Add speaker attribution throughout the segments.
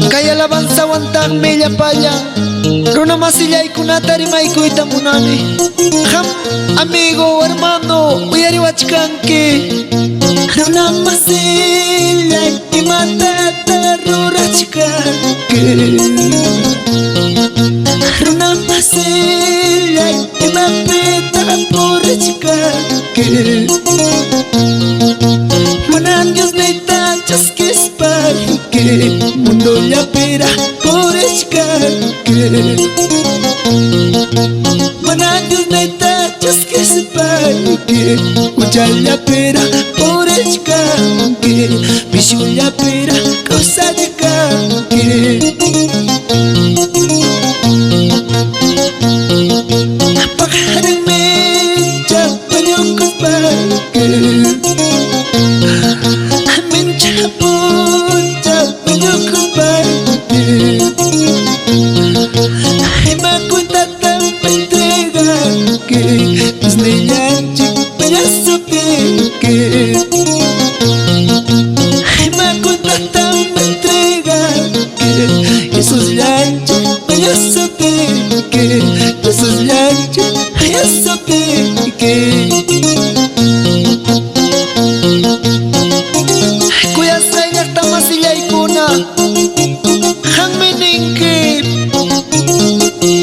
Speaker 1: Kaya alabanza wantang mella paya Runa masilla y kunatari maikuita munani Ham amigo hermano uyari wachkanki Runa masilla y matata rurachkanki Runa masilla y mapeta porachkanki Manan Dios neta chasquispanki Mundo ya pera porachkanki Manan Dios neta chasquispanki Ujal ya pera porachkanki Bishu ya pera kausachkanki Pakaran mencha panyokospanki Mencha puncha panyokospanki Imakuntata penteganki Pisnillanchik panyasupinki Imakuntata penteganki Yesus llanchik panyasupinki Yesus llanchik panyasupinki Kuyasay llaqta masillaykuna Hanmininki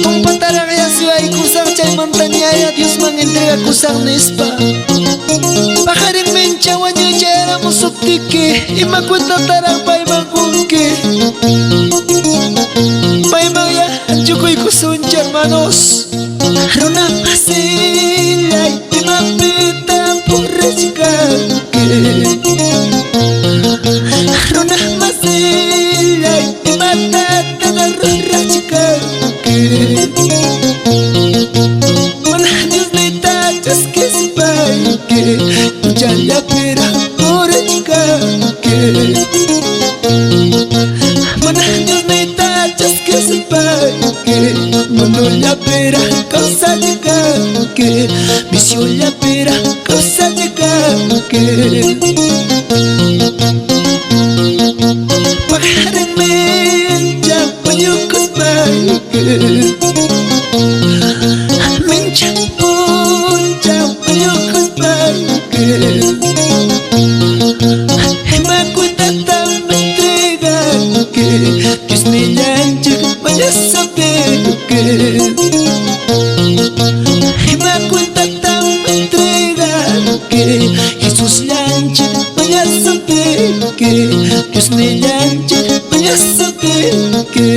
Speaker 1: Pumpataraqyasuyaykusaq chaymantañaya Diosman entregakusaq nispa Pajarin mincha wañuychayaramus suptiki Imakuitataraq payman kunki Payman ya chukuykusuncha hermanos Runa masillay imapita porrachkanki Runa masillay imatata rurachkanki Manan Dios neta chasquispanki Uchalla pera porachkanki Manan Dios neta chasquispanki Mundo ya pera kausachkanki Bishu ya pera kausachkanki Pakaran mencha panyokospanki Mencha puncha panyokospanki Imakuitata penteganki Pisnillanchik panyasupinki Imakuitata penteganki Yesus llanchik panyasupinki Pisnillanchik panyasupinki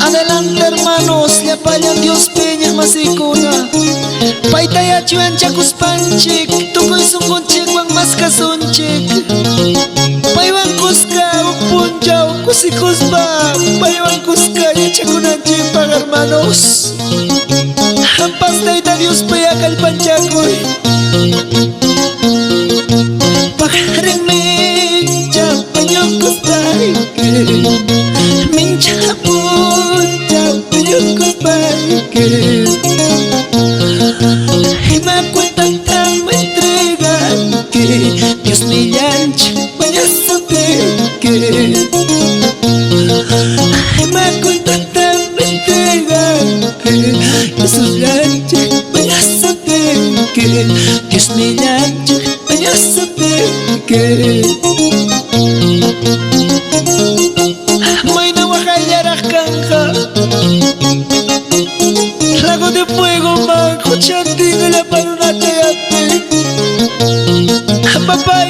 Speaker 1: Adelante hermanos, le payan Dios peña masikuna Paitaya chuan chakuspanchik Tukoy sungunchik wan maskasunchik Paywan kuska upunchaw kusikuspa Paywan kuska yachakunanchik pag hermanos Hampas taita Dios paya kalpanchakoy Pakaran mencha panyokospanki Mencha puncha panyokospanki Imakuitata entreganki Dios nillanchik panyasupinki Imakuitata entreganki Yesus llanchik panyasupinki Dios nillanchik panyasupinki Mayna waqayaraqkanqa Lago de fuego man Huchantin la palunatayapi Papay